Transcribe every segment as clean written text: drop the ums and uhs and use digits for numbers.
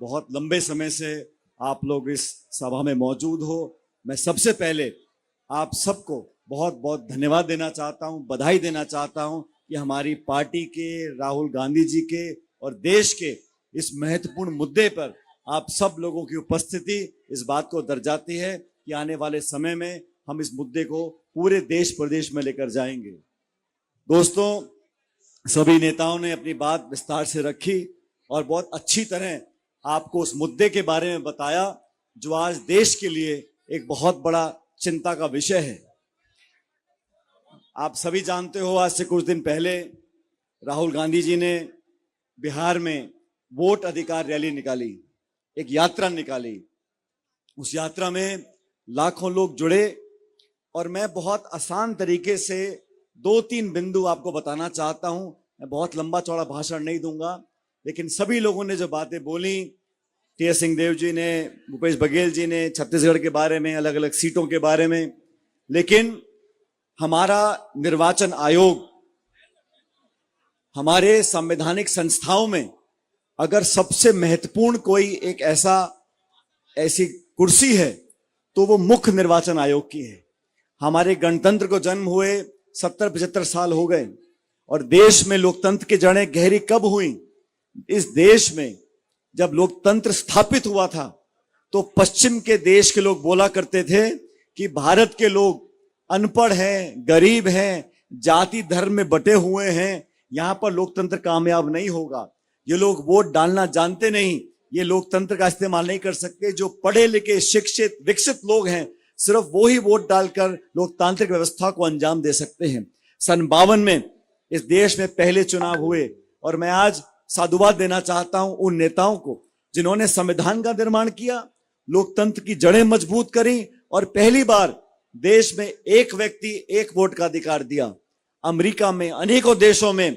बहुत लंबे समय से आप लोग इस सभा में मौजूद हो। मैं सबसे पहले आप सबको बहुत बहुत धन्यवाद देना चाहता हूं, बधाई देना चाहता हूं कि हमारी पार्टी के, राहुल गांधी जी के और देश के इस महत्वपूर्ण मुद्दे पर आप सब लोगों की उपस्थिति इस बात को दर्शाती है कि आने वाले समय में हम इस मुद्दे को पूरे देश प्रदेश में लेकर जाएंगे। दोस्तों, सभी नेताओं ने अपनी बात विस्तार से रखी और बहुत अच्छी तरह आपको उस मुद्दे के बारे में बताया जो आज देश के लिए एक बहुत बड़ा चिंता का विषय है। आप सभी जानते हो, आज से कुछ दिन पहले राहुल गांधी जी ने बिहार में वोट अधिकार रैली निकाली, एक यात्रा निकाली। उस यात्रा में लाखों लोग जुड़े और मैं बहुत आसान तरीके से 2-3 बिंदु आपको बताना चाहता हूं। मैं बहुत लंबा चौड़ा भाषण नहीं दूंगा, लेकिन सभी लोगों ने जो बातें बोली, टी.एस. सिंहदेव जी ने, भूपेश बघेल जी ने छत्तीसगढ़ के बारे में, अलग अलग सीटों के बारे में, लेकिन हमारा निर्वाचन आयोग, हमारे संवैधानिक संस्थाओं में अगर सबसे महत्वपूर्ण कोई एक ऐसी कुर्सी है तो वो मुख्य निर्वाचन आयोग की है। हमारे गणतंत्र को जन्म हुए 70-75 साल हो गए और देश में लोकतंत्र की जड़ें गहरी कब हुई? इस देश में जब लोकतंत्र स्थापित हुआ था तो पश्चिम के देश के लोग बोला करते थे कि भारत के लोग अनपढ़ हैं, गरीब हैं, जाति धर्म में बटे हुए हैं, यहां पर लोकतंत्र कामयाब नहीं होगा। ये लोग वोट डालना जानते नहीं, ये लोकतंत्र का इस्तेमाल नहीं कर सकते। जो पढ़े लिखे, शिक्षित, विकसित लोग हैं, सिर्फ वो ही वोट डालकर लोकतांत्रिक व्यवस्था को अंजाम दे सकते हैं। सन 52 में इस देश में पहले चुनाव हुए और मैं आज साधुवाद देना चाहता हूं उन नेताओं को जिन्होंने संविधान का निर्माण किया, लोकतंत्र की जड़ें मजबूत करी और पहली बार देश में एक व्यक्ति एक वोट का अधिकार दिया। अमेरिका में, अनेकों देशों में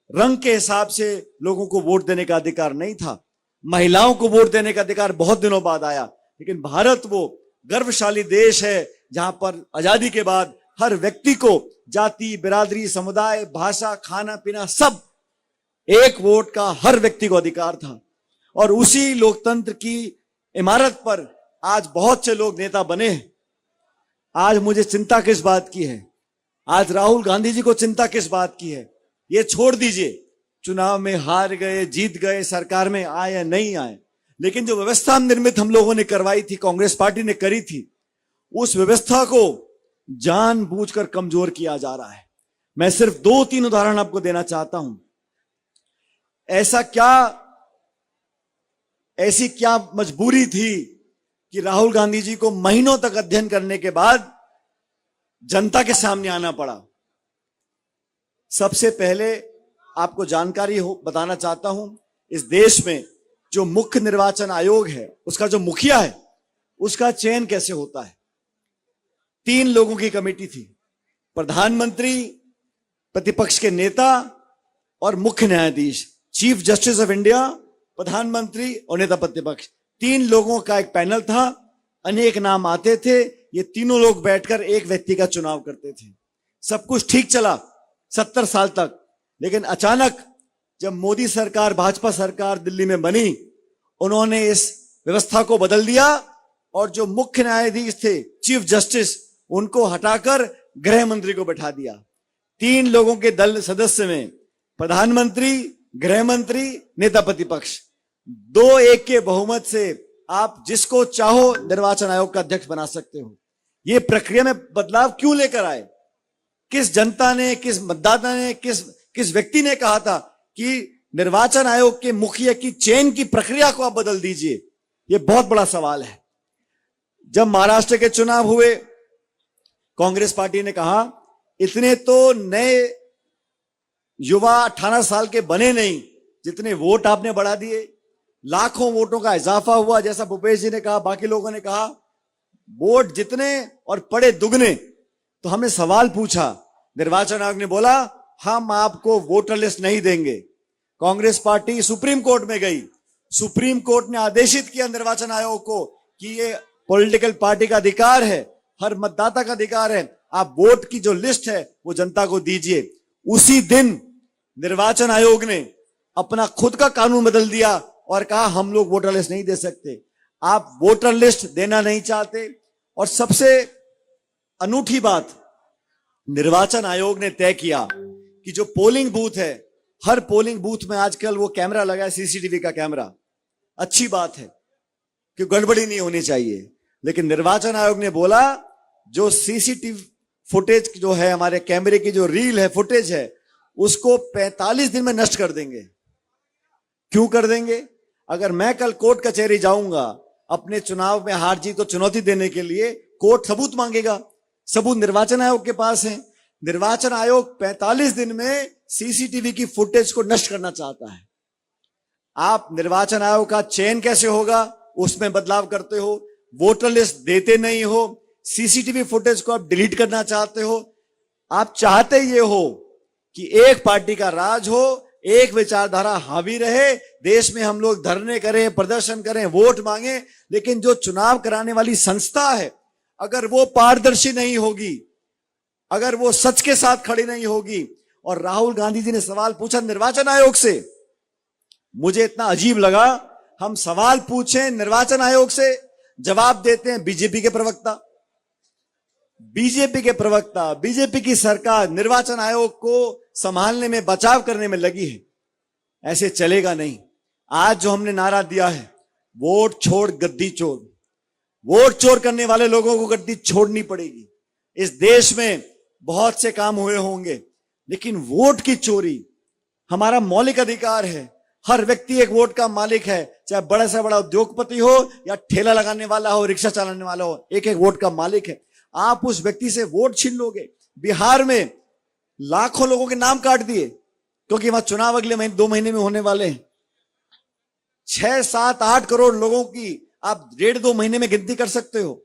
रंग के हिसाब से लोगों को वोट देने का अधिकार नहीं था। महिलाओं को वोट देने का अधिकार बहुत दिनों बाद आया, लेकिन भारत वो गर्वशाली देश है जहां पर आजादी के बाद हर व्यक्ति को जाति, बिरादरी, समुदाय, भाषा, खाना पीना सब एक वोट का हर व्यक्ति को अधिकार था। और उसी लोकतंत्र की इमारत पर आज बहुत से लोग नेता बने हैं। आज मुझे चिंता किस बात की है? आज राहुल गांधी जी को चिंता किस बात की है? ये छोड़ दीजिए, चुनाव में हार गए, जीत गए, सरकार में आए या नहीं आए, लेकिन जो व्यवस्था निर्मित हम लोगों ने करवाई थी, कांग्रेस पार्टी ने करी थी, उस व्यवस्था को जानबूझकर कमजोर किया जा रहा है। मैं सिर्फ 2-3 उदाहरण आपको देना चाहता हूं। ऐसी क्या मजबूरी थी कि राहुल गांधी जी को महीनों तक अध्ययन करने के बाद जनता के सामने आना पड़ा? सबसे पहले आपको जानकारी बताना चाहता हूं, इस देश में जो मुख्य निर्वाचन आयोग है, उसका जो मुखिया है, उसका चयन कैसे होता है? 3 लोगों की कमेटी थी, प्रधानमंत्री, प्रतिपक्ष के नेता और मुख्य न्यायाधीश। चीफ जस्टिस ऑफ इंडिया, प्रधानमंत्री और नेता प्रतिपक्ष, 3 लोगों का एक पैनल था। अनेक नाम आते थे, ये तीनों लोग बैठकर एक व्यक्ति का चुनाव करते थे। सब कुछ ठीक चला 70 साल तक, लेकिन अचानक जब मोदी सरकार, भाजपा सरकार दिल्ली में बनी, उन्होंने इस व्यवस्था को बदल दिया और जो मुख्य न्यायाधीश थे, चीफ जस्टिस, उनको हटाकर गृह मंत्री को बैठा दिया। 3 लोगों के दल सदस्य में प्रधानमंत्री, गृह मंत्री, नेता प्रतिपक्ष, 2-1 के बहुमत से आप जिसको चाहो निर्वाचन आयोग का अध्यक्ष बना सकते हो। ये प्रक्रिया में बदलाव क्यों लेकर आए? किस जनता ने, किस मतदाता ने, किस व्यक्ति ने कहा था कि निर्वाचन आयोग के मुखिया की चयन की प्रक्रिया को आप बदल दीजिए? ये बहुत बड़ा सवाल है। जब महाराष्ट्र के चुनाव हुए, कांग्रेस पार्टी ने कहा इतने तो नए युवा 18 साल के बने नहीं जितने वोट आपने बढ़ा दिए। लाखों वोटों का इजाफा हुआ, जैसा भूपेश जी ने कहा, बाकी लोगों ने कहा, वोट जितने और पड़े दुगने। तो हमने सवाल पूछा, निर्वाचन आयोग ने बोला हम आपको वोटर लिस्ट नहीं देंगे। कांग्रेस पार्टी सुप्रीम कोर्ट में गई, सुप्रीम कोर्ट ने आदेशित किया निर्वाचन आयोग को कि ये पॉलिटिकल पार्टी का अधिकार है, हर मतदाता का अधिकार है, आप वोट की जो लिस्ट है वो जनता को दीजिए। उसी दिन निर्वाचन आयोग ने अपना खुद का कानून बदल दिया और कहा हम लोग वोटर लिस्ट नहीं दे सकते। आप वोटर लिस्ट देना नहीं चाहते। और सबसे अनूठी बात, निर्वाचन आयोग ने तय किया कि जो पोलिंग बूथ है, हर पोलिंग बूथ में आजकल वो कैमरा लगा है, सीसीटीवी का कैमरा। अच्छी बात है कि गड़बड़ी नहीं होनी चाहिए, लेकिन निर्वाचन आयोग ने बोला जो सीसीटीवी फुटेज जो है, हमारे कैमरे की जो रील है, फुटेज है, उसको 45 दिन में नष्ट कर देंगे। क्यों कर देंगे? अगर मैं कल कोर्ट कचहरी जाऊंगा अपने चुनाव में हार जीत को चुनौती देने के लिए, कोर्ट सबूत मांगेगा। सबूत निर्वाचन आयोग के पास है। निर्वाचन आयोग 45 दिन में सीसीटीवी की फुटेज को नष्ट करना चाहता है। आप निर्वाचन आयोग का चयन कैसे होगा, उसमें बदलाव करते हो, वोटर लिस्ट देते नहीं हो, सीसीटीवी फुटेज को आप डिलीट करना चाहते हो। आप चाहते ये हो कि एक पार्टी का राज हो, एक विचारधारा हावी रहे, देश में हम लोग धरने करें, प्रदर्शन करें, वोट मांगे, लेकिन जो चुनाव कराने वाली संस्था है, अगर वो पारदर्शी नहीं होगी, अगर वो सच के साथ खड़ी नहीं होगी। और राहुल गांधी जी ने सवाल पूछा निर्वाचन आयोग से, मुझे इतना अजीब लगा, हम सवाल पूछें निर्वाचन आयोग से, जवाब देते हैं बीजेपी के प्रवक्ता। बीजेपी के प्रवक्ता, बीजेपी की सरकार निर्वाचन आयोग को संभालने में, बचाव करने में लगी है। ऐसे चलेगा नहीं। आज जो हमने नारा दिया है, वोट छोड़ गद्दी चोर, वोट चोर करने वाले लोगों को गद्दी छोड़नी पड़ेगी। इस देश में बहुत से काम हुए होंगे, लेकिन वोट की चोरी हमारा मौलिक अधिकार है। हर व्यक्ति एक वोट का मालिक है, चाहे बड़ा से बड़ा उद्योगपति हो या ठेला लगाने वाला हो, रिक्शा चलाने वाला हो, एक एक वोट का मालिक है। आप उस व्यक्ति से वोट छीन लोगे। बिहार में लाखों लोगों के नाम काट दिए क्योंकि वहां चुनाव अगले महीने 2 महीने में होने वाले हैं। 6, 7, 8 करोड़ लोगों की आप 1.5-2 महीने में गिनती कर सकते हो।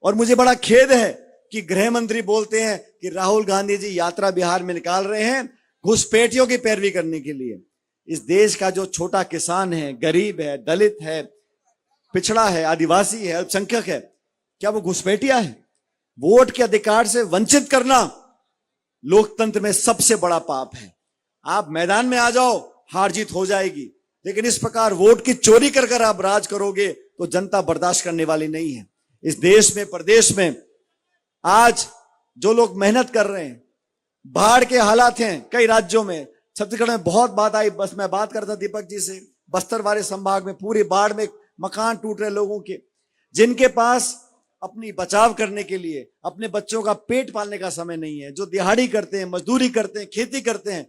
और मुझे बड़ा खेद है कि गृह मंत्री बोलते हैं कि राहुल गांधी जी यात्रा बिहार में निकाल रहे हैं घुसपैठियों की पैरवी करने के लिए। इस देश का जो छोटा किसान है, गरीब है, दलित है, पिछड़ा है, आदिवासी है, अल्पसंख्यक है, क्या वो घुसपैठिया है? वोट के अधिकार से वंचित करना लोकतंत्र में सबसे बड़ा पाप है। आप मैदान में आ जाओ, हार जीत हो जाएगी, लेकिन इस प्रकार वोट की चोरी कर कर आप राज करोगे तो जनता बर्दाश्त करने वाली नहीं है। इस देश में, प्रदेश में आज जो लोग मेहनत कर रहे हैं, बाढ़ के हालात हैं कई राज्यों में, छत्तीसगढ़ में बहुत बात आई। बस मैं बात करता दीपक जी से, बस्तर वाले संभाग में पूरी बाढ़ में मकान टूट रहे लोगों के, जिनके पास अपनी बचाव करने के लिए, अपने बच्चों का पेट पालने का समय नहीं है, जो दिहाड़ी करते हैं, मजदूरी करते हैं, खेती करते हैं,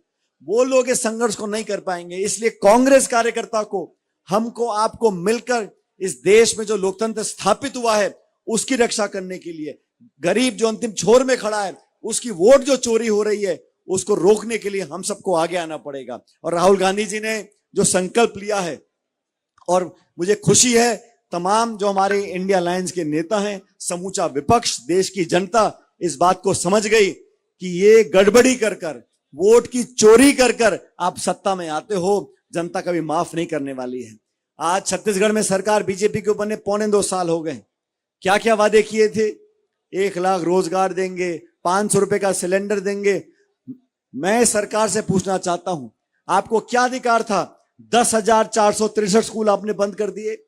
वो लोग इस संघर्ष को नहीं कर पाएंगे। इसलिए कांग्रेस कार्यकर्ता को, हमको, आपको मिलकर इस देश में जो लोकतंत्र स्थापित हुआ है उसकी रक्षा करने के लिए, गरीब जो अंतिम छोर में खड़ा है उसकी वोट जो चोरी हो रही है उसको रोकने के लिए हम सबको आगे आना पड़ेगा। और राहुल गांधी जी ने जो संकल्प लिया है, और मुझे खुशी है तमाम जो हमारे इंडिया अलायंस के नेता हैं, समूचा विपक्ष, देश की जनता इस बात को समझ गई कि ये गड़बड़ी कर कर, वोट की चोरी कर कर आप सत्ता में आते हो, जनता कभी माफ नहीं करने वाली है। आज छत्तीसगढ़ में सरकार बीजेपी के बने 1.25 साल हो गए। क्या क्या वादे किए थे? 1 लाख रोजगार देंगे, 500 रुपए का सिलेंडर देंगे। मैं सरकार से पूछना चाहता हूं, आपको क्या अधिकार था? 10,463 स्कूल आपने बंद कर दिए,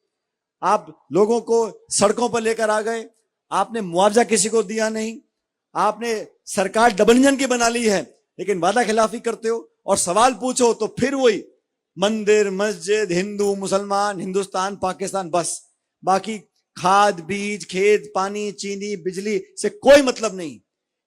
आप लोगों को सड़कों पर लेकर आ गए, आपने मुआवजा किसी को दिया नहीं, आपने सरकार डबल इंजन की बना ली है, लेकिन वादा खिलाफी करते हो। और सवाल पूछो तो फिर वही मंदिर, मस्जिद, हिंदू, मुसलमान, हिंदुस्तान, पाकिस्तान, बस। बाकी खाद, बीज, खेत, पानी, चीनी, बिजली से कोई मतलब नहीं।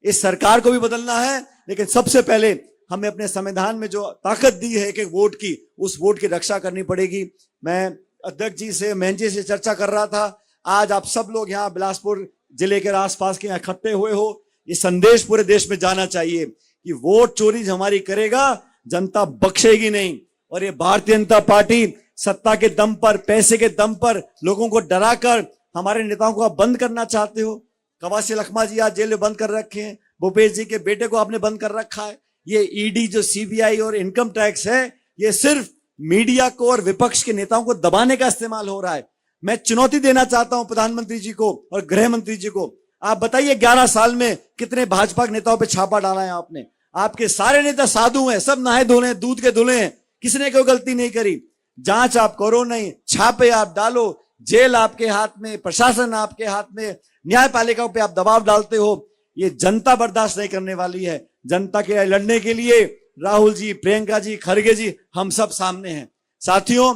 इस सरकार को भी बदलना है, लेकिन सबसे पहले हमें अपने संविधान में जो ताकत दी है एक एक वोट की, उस वोट की रक्षा करनी पड़ेगी। मैं अध्यक्ष जी से, महंत जी से चर्चा कर रहा था। आज आप सब लोग यहाँ बिलासपुर जिले के आसपास के इकट्ठे हुए हो, ये संदेश पूरे देश में जाना चाहिए कि वोट चोरी हमारी करेगा, जनता बख्शेगी नहीं। और ये भारतीय जनता पार्टी सत्ता के दम पर, पैसे के दम पर लोगों को डराकर हमारे नेताओं को आप बंद करना चाहते हो। कवासी लखमा जी आज जेल में बंद कर रखे हैं, भूपेश जी के बेटे को आपने बंद कर रखा है। ये ईडी जो सीबीआई और इनकम टैक्स है, ये सिर्फ मीडिया को और विपक्ष के नेताओं को दबाने का इस्तेमाल हो रहा है। मैं चुनौती देना चाहता हूं प्रधानमंत्री जी को और गृह मंत्री जी को। आप बताइए 11 साल में कितने भाजपा के नेताओं पे छापा डाला है आपने? आपके सारे नेता साधु हैं, सब नहाए धोले हैं, दूध के धुले हैं, किसी ने कोई गलती नहीं करी। जांच आप करो नहीं, छापे आप डालो, जेल आपके हाथ में, प्रशासन आपके हाथ में, न्यायपालिका पे आप दबाव डालते हो, ये जनता बर्दाश्त नहीं करने वाली है। जनता के लड़ने के लिए राहुल जी, प्रियंका जी, खड़गे जी, हम सब सामने हैं। साथियों,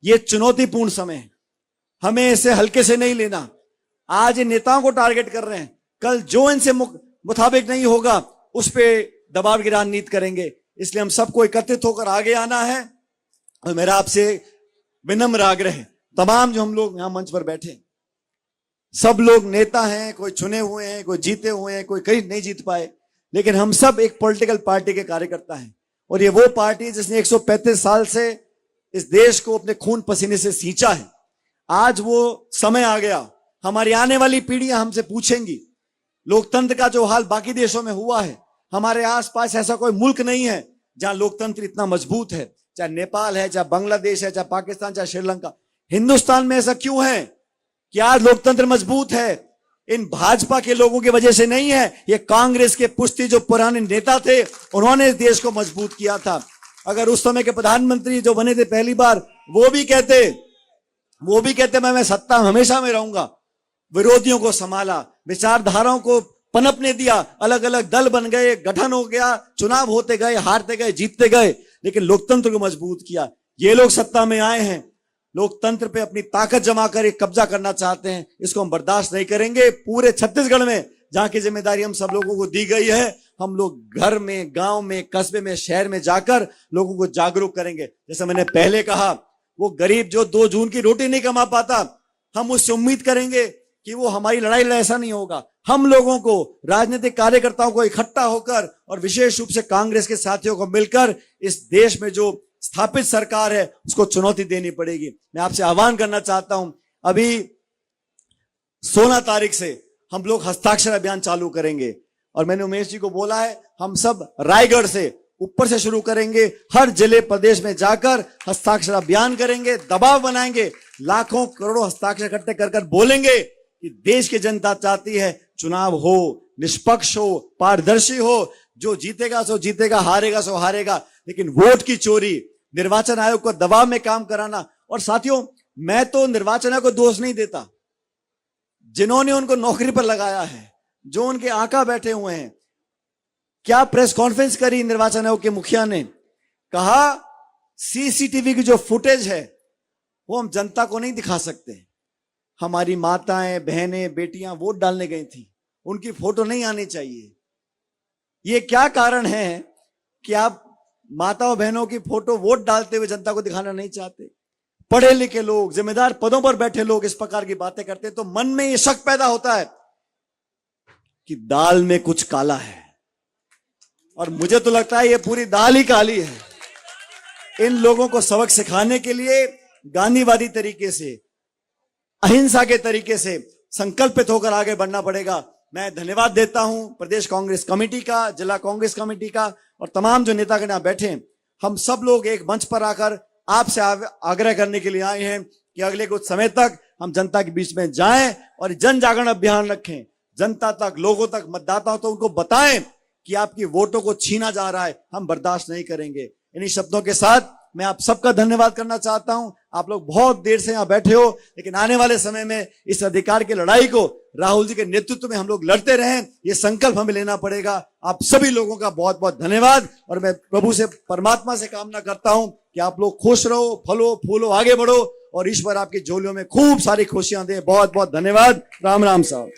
ये चुनौतीपूर्ण समय है, हमें इसे हल्के से नहीं लेना। आज इन नेताओं को टारगेट कर रहे हैं, कल जो इनसे मुताबिक नहीं होगा उस पर दबाव की रणनीति करेंगे। इसलिए हम सबको एकत्रित होकर आगे आना है। और मेरा आपसे विनम्र आग्रह है, तमाम जो हम लोग यहां मंच पर बैठे, सब लोग नेता हैं, कोई चुने हुए हैं, कोई जीते हुए हैं, कोई कहीं नहीं जीत पाए, लेकिन हम सब एक पॉलिटिकल पार्टी के कार्यकर्ता हैं। और ये वो पार्टी है जिसने 135 साल से इस देश को अपने खून पसीने से सींचा है। आज वो समय आ गया, हमारी आने वाली पीढ़ियां हमसे पूछेंगी, लोकतंत्र का जो हाल बाकी देशों में हुआ है, हमारे आसपास ऐसा कोई मुल्क नहीं है जहां लोकतंत्र इतना मजबूत है, चाहे नेपाल है, चाहे बांग्लादेश है, चाहे पाकिस्तान, चाहे श्रीलंका। हिंदुस्तान में ऐसा क्यों है कि आज लोकतंत्र मजबूत है? इन भाजपा के लोगों की वजह से नहीं है, ये कांग्रेस के पुश्ती जो पुराने नेता थे, उन्होंने इस देश को मजबूत किया था। अगर उस समय के प्रधानमंत्री जो बने थे पहली बार, वो भी कहते मैं सत्ता हमेशा में रहूंगा, विरोधियों को संभाला, विचारधाराओं को पनपने दिया, अलग अलग दल बन गए, गठन हो गया, चुनाव होते गए, हारते गए, जीतते गए, लेकिन लोकतंत्र को मजबूत किया। ये लोग सत्ता में आए हैं, लोकतंत्र पे अपनी ताकत जमा कर एक कब्जा करना चाहते हैं, इसको हम बर्दाश्त नहीं करेंगे। पूरे छत्तीसगढ़ में जहां की जिम्मेदारी हम सब लोगों को दी गई है, हम लोग घर में, गांव में, कस्बे में, शहर में जाकर लोगों को जागरूक करेंगे। जैसे मैंने पहले कहा, वो गरीब जो 2 जून की रोटी नहीं कमा पाता, हम उससे उम्मीद करेंगे कि वो हमारी लड़ाई लड़े, ऐसा नहीं होगा। हम लोगों को, राजनीतिक कार्यकर्ताओं को इकट्ठा होकर और विशेष रूप से कांग्रेस के साथियों को मिलकर इस देश में जो स्थापित सरकार है उसको चुनौती देनी पड़ेगी। मैं आपसे आह्वान करना चाहता हूं, अभी 16 तारीख से हम लोग हस्ताक्षर अभियान चालू करेंगे और मैंने उमेश जी को बोला है, हम सब रायगढ़ से ऊपर से शुरू करेंगे, हर जिले प्रदेश में जाकर हस्ताक्षर अभियान करेंगे, दबाव बनाएंगे, लाखों करोड़ों हस्ताक्षर इकट्ठे कर कर बोलेंगे कि देश की जनता चाहती है चुनाव हो, निष्पक्ष हो, पारदर्शी हो, जो जीतेगा सो जीतेगा, हारेगा सो हारेगा, लेकिन वोट की चोरी, निर्वाचन आयोग को दबाव में काम कराना। और साथियों, मैं तो निर्वाचन आयोग को दोष नहीं देता, जिन्होंने उनको नौकरी पर लगाया है, जो उनके आका बैठे हुए हैं। क्या प्रेस कॉन्फ्रेंस करी निर्वाचन आयोग के मुखिया ने, कहा सीसीटीवी की जो फुटेज है वो हम जनता को नहीं दिखा सकते, हमारी माताएं, बहनें, बेटियां वोट डालने गई थी, उनकी फोटो नहीं आनी चाहिए। ये क्या कारण है कि आप माताओं बहनों की फोटो वोट डालते हुए जनता को दिखाना नहीं चाहते? पढ़े लिखे लोग, जिम्मेदार पदों पर बैठे लोग इस प्रकार की बातें करते तो मन में यह शक पैदा होता है कि दाल में कुछ काला है, और मुझे तो लगता है ये पूरी दाल ही काली है। इन लोगों को सबक सिखाने के लिए गांधीवादी तरीके से, अहिंसा के तरीके से संकल्पित होकर आगे बढ़ना पड़ेगा। मैं धन्यवाद देता हूं प्रदेश कांग्रेस कमेटी का, जिला कांग्रेस कमेटी का और तमाम जो नेतागण यहां बैठे हैं। हम सब लोग एक मंच पर आकर आपसे आग्रह करने के लिए आए हैं कि अगले कुछ समय तक हम जनता के बीच में जाएं और जन जागरण अभियान रखें, जनता तक, लोगों तक, मतदाताओं तक उनको बताएं कि आपकी वोटों को छीना जा रहा है, हम बर्दाश्त नहीं करेंगे। इन्हीं शब्दों के साथ मैं आप सबका धन्यवाद करना चाहता हूं। आप लोग बहुत देर से यहां बैठे हो, लेकिन आने वाले समय में इस अधिकार की लड़ाई को राहुल जी के नेतृत्व में हम लोग लड़ते रहें, ये संकल्प हमें लेना पड़ेगा। आप सभी लोगों का बहुत बहुत धन्यवाद, और मैं प्रभु से, परमात्मा से कामना करता हूं कि आप लोग खुश रहो, फलो फूलो, आगे बढ़ो और ईश्वर आपकी झोलियों में खूब सारी खुशियां दे। बहुत बहुत धन्यवाद। राम राम साहब।